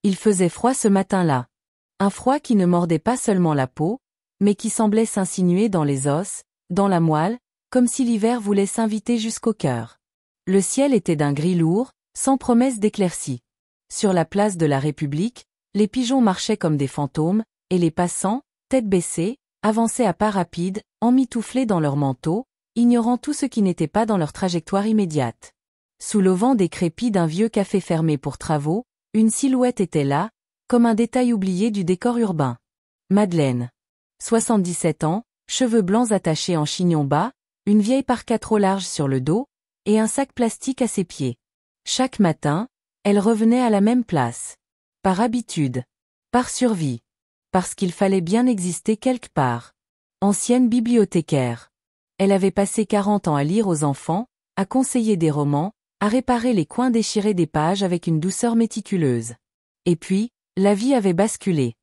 Il faisait froid ce matin-là. Un froid qui ne mordait pas seulement la peau, mais qui semblait s'insinuer dans les os, dans la moelle, comme si l'hiver voulait s'inviter jusqu'au cœur. Le ciel était d'un gris lourd, sans promesse d'éclaircie. Sur la place de la République, les pigeons marchaient comme des fantômes, et les passants, tête baissée, avançaient à pas rapides, emmitouflés dans leurs manteaux, ignorant tout ce qui n'était pas dans leur trajectoire immédiate. Sous l'auvent décrépit d'un vieux café fermé pour travaux, une silhouette était là, comme un détail oublié du décor urbain. Madeleine. 77 ans, cheveux blancs attachés en chignon bas, une vieille parka trop large sur le dos, et un sac plastique à ses pieds. Chaque matin, elle revenait à la même place. Par habitude. Par survie. Parce qu'il fallait bien exister quelque part. Ancienne bibliothécaire. Elle avait passé 40 ans à lire aux enfants, à conseiller des romans, à réparer les coins déchirés des pages avec une douceur méticuleuse. Et puis, la vie avait basculé.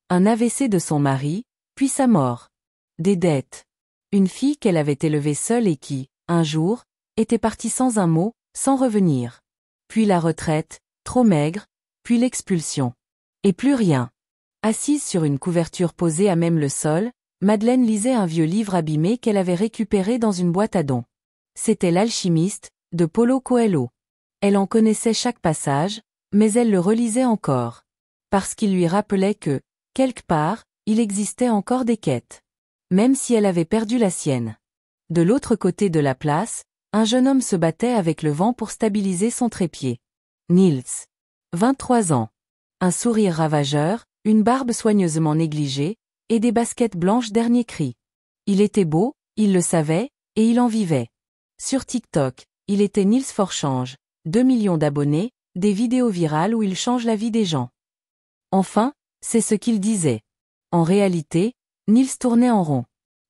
Un AVC de son mari, puis sa mort. Des dettes. Une fille qu'elle avait élevée seule et qui, un jour, était partie sans un mot, sans revenir. Puis la retraite, trop maigre, puis l'expulsion. Et plus rien. Assise sur une couverture posée à même le sol, Madeleine lisait un vieux livre abîmé qu'elle avait récupéré dans une boîte à dons. C'était L'Alchimiste, de Paulo Coelho. Elle en connaissait chaque passage, mais elle le relisait encore. Parce qu'il lui rappelait que, quelque part, il existait encore des quêtes. Même si elle avait perdu la sienne. De l'autre côté de la place, un jeune homme se battait avec le vent pour stabiliser son trépied. Niels. 23 ans. Un sourire ravageur, une barbe soigneusement négligée, et des baskets blanches dernier cri. Il était beau, il le savait, et il en vivait. Sur TikTok, il était Niels Forchange, 2 millions d'abonnés, des vidéos virales où il change la vie des gens. Enfin, c'est ce qu'il disait. En réalité, Niels tournait en rond.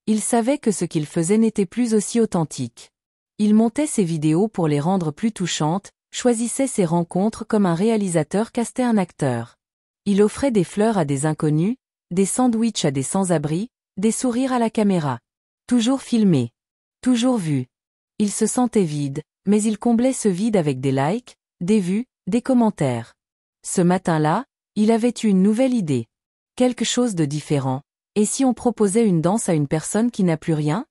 Il savait que ce qu'il faisait n'était plus aussi authentique. Il montait ses vidéos pour les rendre plus touchantes, choisissait ses rencontres comme un réalisateur castait un acteur. Il offrait des fleurs à des inconnus, des sandwichs à des sans-abri, des sourires à la caméra. Toujours filmé. Toujours vu. Il se sentait vide, mais il comblait ce vide avec des likes, des vues, des commentaires. Ce matin-là, il avait eu une nouvelle idée. Quelque chose de différent. Et si on proposait une danse à une personne qui n'a plus rien?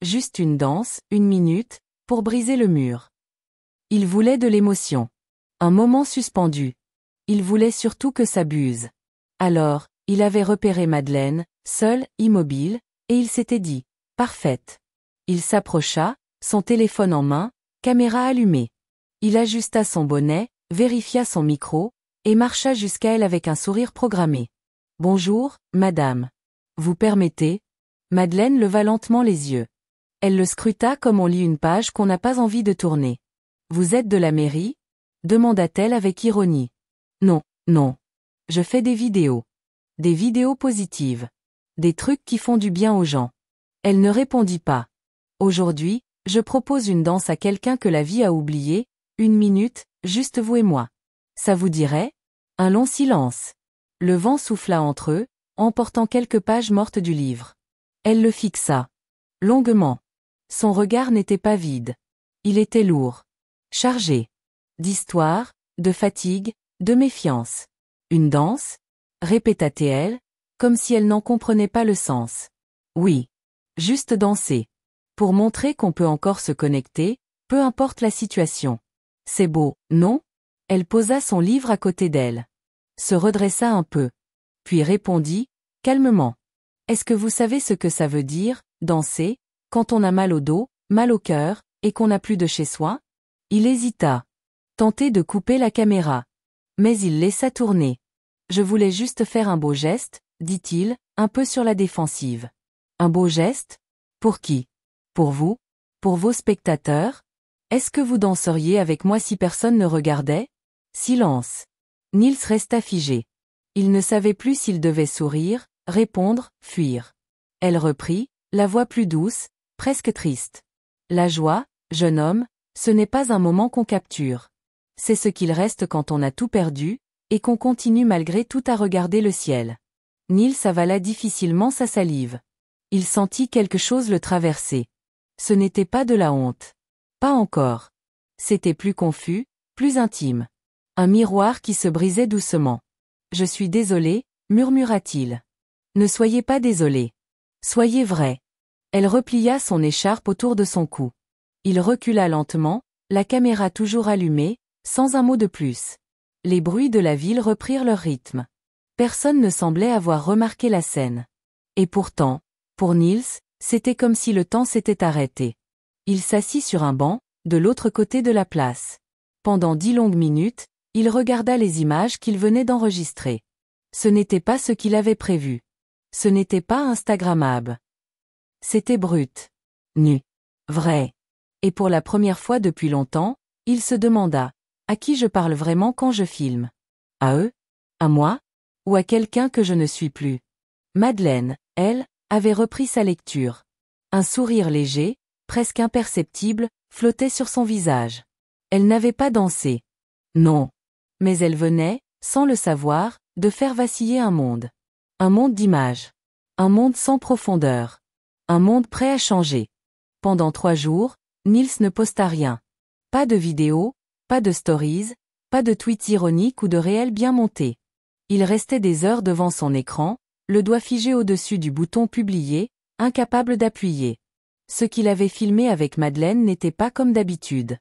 Juste une danse, 1 minute, pour briser le mur. Il voulait de l'émotion. Un moment suspendu. Il voulait surtout que ça buse. Alors, il avait repéré Madeleine, seule, immobile, et il s'était dit, parfaite. Il s'approcha, son téléphone en main, caméra allumée. Il ajusta son bonnet, vérifia son micro, et marcha jusqu'à elle avec un sourire programmé. Bonjour, madame. Vous permettez? Madeleine leva lentement les yeux. Elle le scruta comme on lit une page qu'on n'a pas envie de tourner. Vous êtes de la mairie? Demanda-t-elle avec ironie. Non, non. Je fais des vidéos. Des vidéos positives. Des trucs qui font du bien aux gens. Elle ne répondit pas. Aujourd'hui, je propose une danse à quelqu'un que la vie a oublié, 1 minute, juste vous et moi. Ça vous dirait? Un long silence. Le vent souffla entre eux, emportant quelques pages mortes du livre. Elle le fixa. Longuement. Son regard n'était pas vide. Il était lourd. Chargé. D'histoire, de fatigue, de méfiance. Une danse? Répéta-t-elle, comme si elle n'en comprenait pas le sens. Oui. Juste danser. Pour montrer qu'on peut encore se connecter, peu importe la situation. C'est beau, non? Elle posa son livre à côté d'elle. Se redressa un peu. Puis répondit, calmement. Est-ce que vous savez ce que ça veut dire, danser, quand on a mal au dos, mal au cœur, et qu'on n'a plus de chez soi? Il hésita. Tenté de couper la caméra. Mais il laissa tourner. Je voulais juste faire un beau geste, dit-il, un peu sur la défensive. Un beau geste? Pour qui? Pour vous? Pour vos spectateurs? Est-ce que vous danseriez avec moi si personne ne regardait? Silence. Niels resta figé. Il ne savait plus s'il devait sourire, répondre, fuir. Elle reprit, la voix plus douce, presque triste. La joie, jeune homme, ce n'est pas un moment qu'on capture. C'est ce qu'il reste quand on a tout perdu, et qu'on continue malgré tout à regarder le ciel. Niels avala difficilement sa salive. Il sentit quelque chose le traverser. Ce n'était pas de la honte. Pas encore. C'était plus confus, plus intime. Un miroir qui se brisait doucement. Je suis désolé, murmura-t-il. Ne soyez pas désolé. Soyez vrai. Elle replia son écharpe autour de son cou. Il recula lentement, la caméra toujours allumée, sans un mot de plus. Les bruits de la ville reprirent leur rythme. Personne ne semblait avoir remarqué la scène. Et pourtant, pour Niels, c'était comme si le temps s'était arrêté. Il s'assit sur un banc, de l'autre côté de la place. Pendant 10 longues minutes, il regarda les images qu'il venait d'enregistrer. Ce n'était pas ce qu'il avait prévu. Ce n'était pas instagrammable. C'était brut. Nu. Vrai. Et pour la première fois depuis longtemps, il se demanda, à qui je parle vraiment quand je filme? À eux? À moi? Ou à quelqu'un que je ne suis plus? Madeleine, elle, avait repris sa lecture. Un sourire léger, presque imperceptible, flottait sur son visage. Elle n'avait pas dansé. Non. Mais elle venait, sans le savoir, de faire vaciller un monde. Un monde d'images. Un monde sans profondeur. Un monde prêt à changer. Pendant 3 jours, Niels ne posta rien. Pas de vidéos, pas de stories, pas de tweets ironiques ou de réels bien montés. Il restait des heures devant son écran, le doigt figé au-dessus du bouton publier, incapable d'appuyer. Ce qu'il avait filmé avec Madeleine n'était pas comme d'habitude.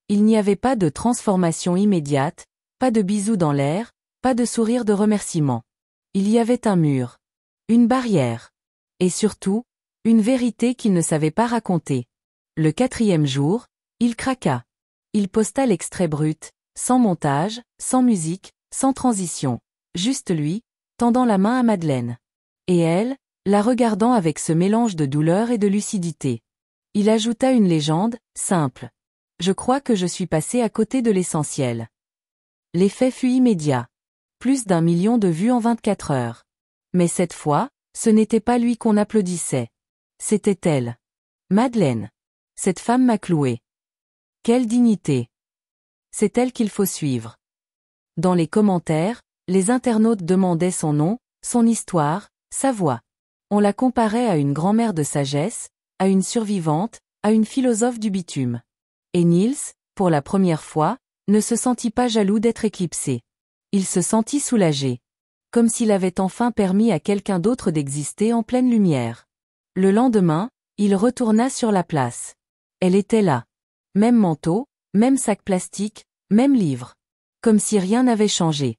Il n'y avait pas de transformation immédiate, pas de bisous dans l'air, pas de sourire de remerciement. Il y avait un mur. Une barrière. Et surtout, une vérité qu'il ne savait pas raconter. Le 4e jour, il craqua. Il posta l'extrait brut, sans montage, sans musique, sans transition. Juste lui, tendant la main à Madeleine. Et elle, la regardant avec ce mélange de douleur et de lucidité. Il ajouta une légende, simple. Je crois que je suis passé à côté de l'essentiel. L'effet fut immédiat. Plus d'1 million de vues en 24 heures. Mais cette fois, ce n'était pas lui qu'on applaudissait. C'était elle. Madeleine. Cette femme m'a cloué. Quelle dignité. C'est elle qu'il faut suivre. Dans les commentaires, les internautes demandaient son nom, son histoire, sa voix. On la comparait à une grand-mère de sagesse, à une survivante, à une philosophe du bitume. Et Niels, pour la première fois, ne se sentit pas jaloux d'être éclipsé. Il se sentit soulagé. Comme s'il avait enfin permis à quelqu'un d'autre d'exister en pleine lumière. Le lendemain, il retourna sur la place. Elle était là. Même manteau, même sac plastique, même livre. Comme si rien n'avait changé.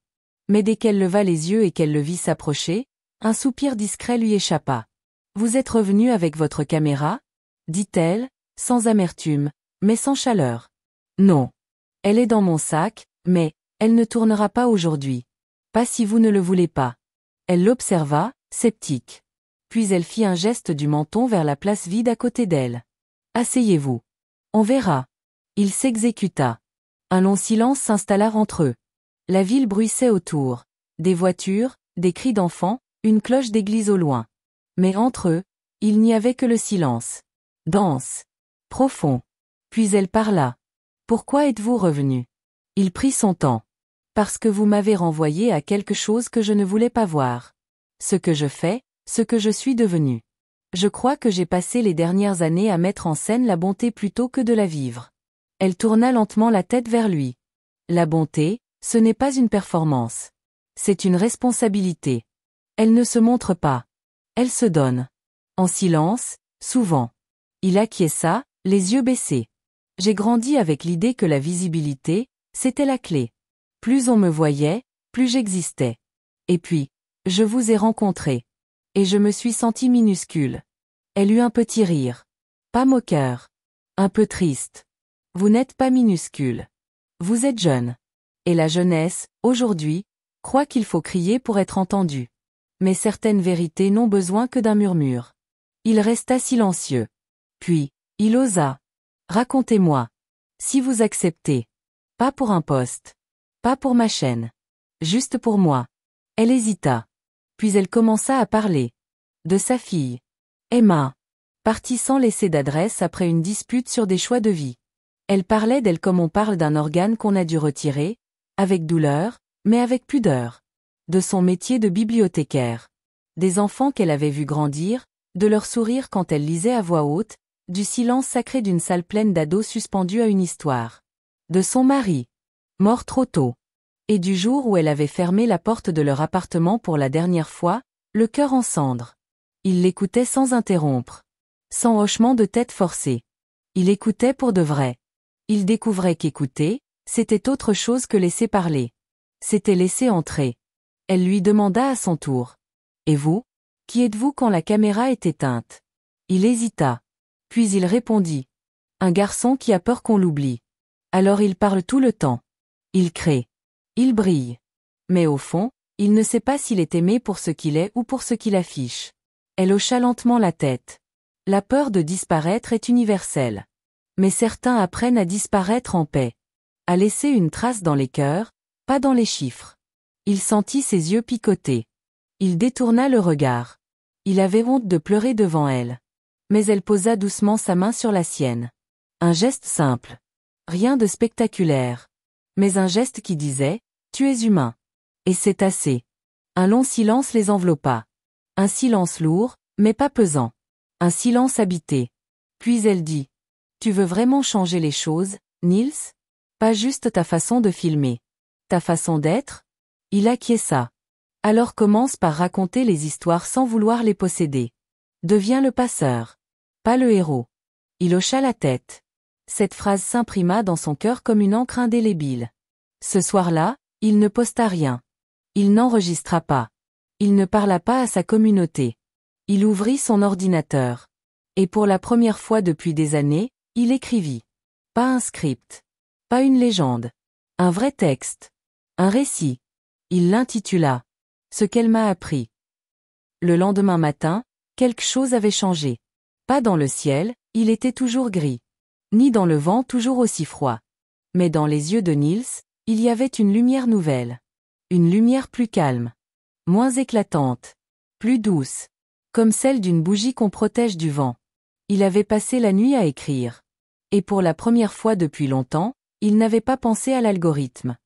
Mais dès qu'elle leva les yeux et qu'elle le vit s'approcher, un soupir discret lui échappa. « Vous êtes revenu avec votre caméra ?» dit-elle, sans amertume, mais sans chaleur. « Non. Elle est dans mon sac, mais, elle ne tournera pas aujourd'hui. Pas si vous ne le voulez pas. » Elle l'observa, sceptique. Puis elle fit un geste du menton vers la place vide à côté d'elle. « Asseyez-vous. On verra. » Il s'exécuta. Un long silence s'installa entre eux. La ville bruissait autour. Des voitures, des cris d'enfants, une cloche d'église au loin. Mais entre eux, il n'y avait que le silence. Dense. Profond. Puis elle parla. « Pourquoi êtes-vous revenu ?» Il prit son temps. « Parce que vous m'avez renvoyé à quelque chose que je ne voulais pas voir. Ce que je fais, ce que je suis devenu. Je crois que j'ai passé les dernières années à mettre en scène la bonté plutôt que de la vivre. » Elle tourna lentement la tête vers lui. « La bonté, ce n'est pas une performance. C'est une responsabilité. Elle ne se montre pas. Elle se donne. En silence, souvent. » Il acquiesça, les yeux baissés. « J'ai grandi avec l'idée que la visibilité, c'était la clé. Plus on me voyait, plus j'existais. Et puis, je vous ai rencontré. Et je me suis sentie minuscule. » Elle eut un petit rire. Pas moqueur. Un peu triste. « Vous n'êtes pas minuscule. Vous êtes jeune. Et la jeunesse, aujourd'hui, croit qu'il faut crier pour être entendu. Mais certaines vérités n'ont besoin que d'un murmure. » Il resta silencieux. Puis, il osa. « Racontez-moi. Si vous acceptez. Pas pour un poste. Pas pour ma chaîne. Juste pour moi. » Elle hésita. Puis elle commença à parler. De sa fille. Emma. Partie sans laisser d'adresse après une dispute sur des choix de vie. Elle parlait d'elle comme on parle d'un organe qu'on a dû retirer, avec douleur, mais avec pudeur. De son métier de bibliothécaire. Des enfants qu'elle avait vus grandir, de leur sourire quand elle lisait à voix haute, du silence sacré d'une salle pleine d'ados suspendus à une histoire. De son mari. Mort trop tôt. Et du jour où elle avait fermé la porte de leur appartement pour la dernière fois, le cœur en cendres. Il l'écoutait sans interrompre. Sans hochement de tête forcé. Il écoutait pour de vrai. Il découvrait qu'écouter, c'était autre chose que laisser parler. C'était laisser entrer. Elle lui demanda à son tour. « Et vous? Qui êtes-vous quand la caméra est éteinte ?» Il hésita. Puis il répondit. « Un garçon qui a peur qu'on l'oublie. Alors il parle tout le temps. Il crée. Il brille. Mais au fond, il ne sait pas s'il est aimé pour ce qu'il est ou pour ce qu'il affiche. » Elle hocha lentement la tête. La peur de disparaître est universelle. Mais certains apprennent à disparaître en paix. À laisser une trace dans les cœurs, pas dans les chiffres. Il sentit ses yeux picoter. Il détourna le regard. Il avait honte de pleurer devant elle. Mais elle posa doucement sa main sur la sienne. Un geste simple. Rien de spectaculaire. Mais un geste qui disait « Tu es humain ». Et c'est assez. Un long silence les enveloppa. Un silence lourd, mais pas pesant. Un silence habité. Puis elle dit « Tu veux vraiment changer les choses, Niels? Pas juste ta façon de filmer. Ta façon d'être ?» Il acquiesça. Alors commence par raconter les histoires sans vouloir les posséder. Deviens le passeur. Pas le héros. Il hocha la tête. Cette phrase s'imprima dans son cœur comme une encre indélébile. Ce soir-là, il ne posta rien. Il n'enregistra pas. Il ne parla pas à sa communauté. Il ouvrit son ordinateur. Et pour la première fois depuis des années, il écrivit. Pas un script. Pas une légende. Un vrai texte. Un récit. Il l'intitula. Ce qu'elle m'a appris. Le lendemain matin, quelque chose avait changé. Pas dans le ciel, il était toujours gris. Ni dans le vent toujours aussi froid. Mais dans les yeux de Niels, il y avait une lumière nouvelle. Une lumière plus calme. Moins éclatante. Plus douce. Comme celle d'une bougie qu'on protège du vent. Il avait passé la nuit à écrire. Et pour la première fois depuis longtemps, il n'avait pas pensé à l'algorithme.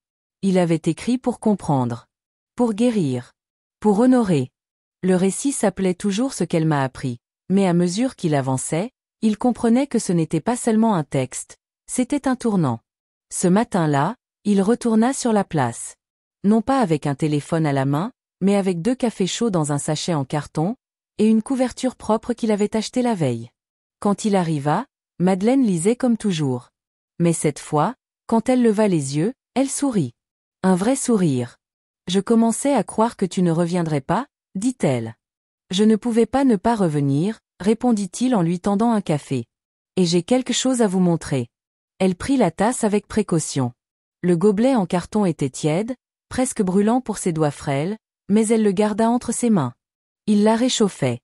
Il avait écrit pour comprendre. Pour guérir. Pour honorer. Le récit s'appelait toujours ce qu'elle m'a appris, mais à mesure qu'il avançait, il comprenait que ce n'était pas seulement un texte, c'était un tournant. Ce matin-là, il retourna sur la place. Non pas avec un téléphone à la main, mais avec 2 cafés chauds dans un sachet en carton, et une couverture propre qu'il avait achetée la veille. Quand il arriva, Madeleine lisait comme toujours. Mais cette fois, quand elle leva les yeux, elle sourit. Un vrai sourire. « Je commençais à croire que tu ne reviendrais pas, » dit-elle. « Je ne pouvais pas ne pas revenir, » répondit-il en lui tendant un café. « Et j'ai quelque chose à vous montrer. » Elle prit la tasse avec précaution. Le gobelet en carton était tiède, presque brûlant pour ses doigts frêles, mais elle le garda entre ses mains. Il la réchauffait.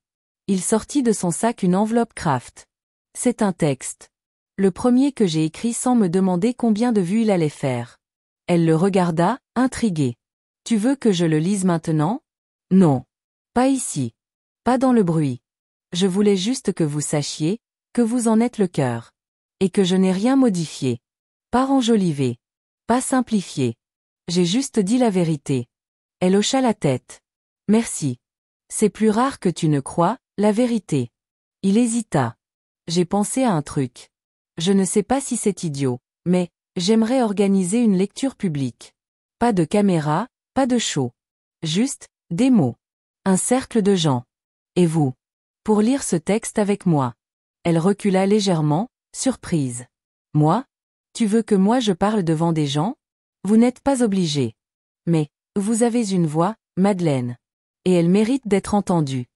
Il sortit de son sac une enveloppe Kraft. « C'est un texte. Le premier que j'ai écrit sans me demander combien de vues il allait faire. » Elle le regarda, intriguée. « Tu veux que je le lise maintenant? » « Non. Pas ici. Pas dans le bruit. Je voulais juste que vous sachiez, que vous en êtes le cœur. Et que je n'ai rien modifié. Pas enjolivé. Pas simplifié. J'ai juste dit la vérité. » Elle hocha la tête. « Merci. C'est plus rare que tu ne crois, la vérité. » Il hésita. « J'ai pensé à un truc. Je ne sais pas si c'est idiot, mais j'aimerais organiser une lecture publique. Pas de caméra, pas de show. Juste, des mots. Un cercle de gens. Et vous? Pour lire ce texte avec moi. » Elle recula légèrement, surprise. « Moi? Tu veux que moi je parle devant des gens? Vous n'êtes pas obligé. Mais, vous avez une voix, Madeleine. Et elle mérite d'être entendue. »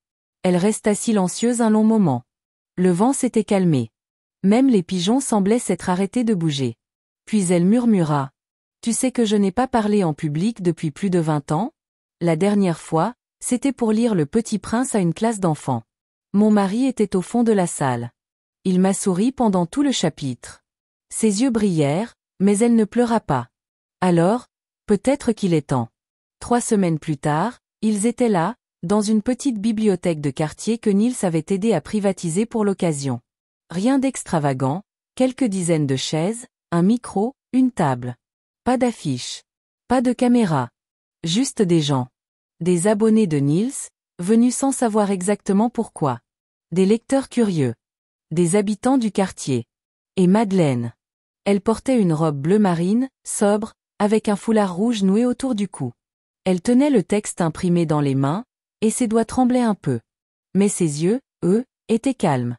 Elle resta silencieuse un long moment. Le vent s'était calmé. Même les pigeons semblaient s'être arrêtés de bouger. Puis elle murmura. « Tu sais que je n'ai pas parlé en public depuis plus de 20 ans? La dernière fois, c'était pour lire Le Petit Prince à une classe d'enfants. Mon mari était au fond de la salle. Il m'a souri pendant tout le chapitre. Ses yeux brillèrent, mais elle ne pleura pas. Alors, peut-être qu'il est temps. » 3 semaines plus tard, ils étaient là, dans une petite bibliothèque de quartier que Niels avait aidé à privatiser pour l'occasion. Rien d'extravagant, quelques dizaines de chaises, un micro, une table. Pas d'affiche. Pas de caméra. Juste des gens. Des abonnés de Niels, venus sans savoir exactement pourquoi. Des lecteurs curieux. Des habitants du quartier. Et Madeleine. Elle portait une robe bleu marine, sobre, avec un foulard rouge noué autour du cou. Elle tenait le texte imprimé dans les mains, et ses doigts tremblaient un peu. Mais ses yeux, eux, étaient calmes.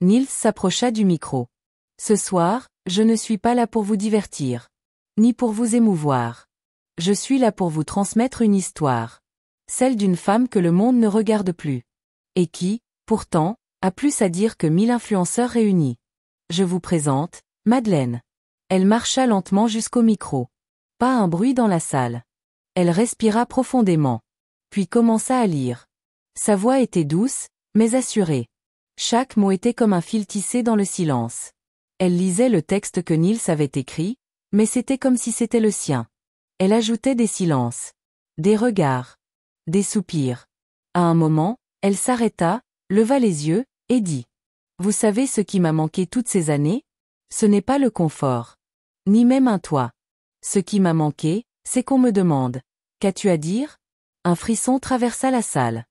Niels s'approcha du micro. Ce soir, je ne suis pas là pour vous divertir. Ni pour vous émouvoir. Je suis là pour vous transmettre une histoire. Celle d'une femme que le monde ne regarde plus. Et qui, pourtant, a plus à dire que 1000 influenceurs réunis. Je vous présente, Madeleine. Elle marcha lentement jusqu'au micro. Pas un bruit dans la salle. Elle respira profondément. Puis commença à lire. Sa voix était douce, mais assurée. Chaque mot était comme un fil tissé dans le silence. Elle lisait le texte que Niels avait écrit, mais c'était comme si c'était le sien. Elle ajoutait des silences. Des regards. Des soupirs. À un moment, elle s'arrêta, leva les yeux, et dit. Vous savez ce qui m'a manqué toutes ces années? Ce n'est pas le confort. Ni même un toit. Ce qui m'a manqué, c'est qu'on me demande. Qu'as-tu à dire? Un frisson traversa la salle.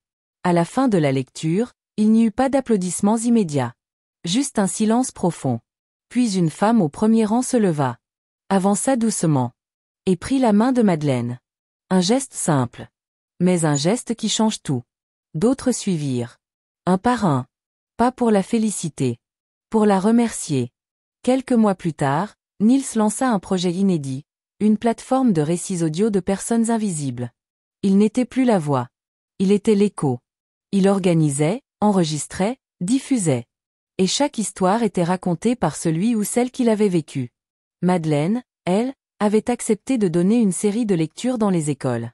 À la fin de la lecture, il n'y eut pas d'applaudissements immédiats. Juste un silence profond. Puis une femme au premier rang se leva. Avança doucement. Et prit la main de Madeleine. Un geste simple. Mais un geste qui change tout. D'autres suivirent. Un par un. Pas pour la féliciter. Pour la remercier. Quelques mois plus tard, Niels lança un projet inédit. Une plateforme de récits audio de personnes invisibles. Il n'était plus la voix. Il était l'écho. Il organisait, enregistrait, diffusait. Et chaque histoire était racontée par celui ou celle qui l'avait vécue. Madeleine, elle, avait accepté de donner une série de lectures dans les écoles.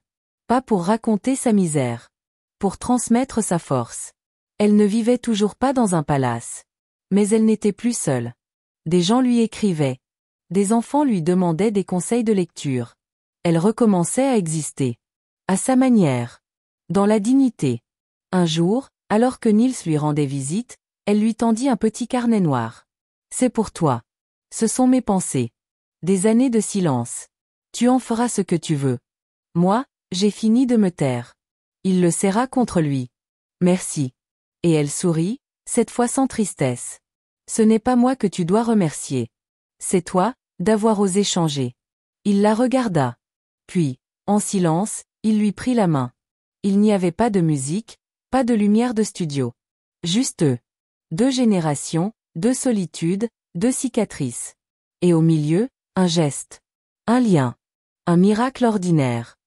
Pas pour raconter sa misère. Pour transmettre sa force. Elle ne vivait toujours pas dans un palace. Mais elle n'était plus seule. Des gens lui écrivaient. Des enfants lui demandaient des conseils de lecture. Elle recommençait à exister. À sa manière. Dans la dignité. Un jour, alors que Niels lui rendait visite, elle lui tendit un petit carnet noir. C'est pour toi. Ce sont mes pensées. Des années de silence. Tu en feras ce que tu veux. Moi, j'ai fini de me taire. Il le serra contre lui. Merci. Et elle sourit, cette fois sans tristesse. Ce n'est pas moi que tu dois remercier. C'est toi, d'avoir osé changer. Il la regarda. Puis, en silence, il lui prit la main. Il n'y avait pas de musique, pas de lumière de studio. Juste eux. 2 générations, 2 solitudes, 2 cicatrices. Et au milieu, un geste. Un lien. Un miracle ordinaire.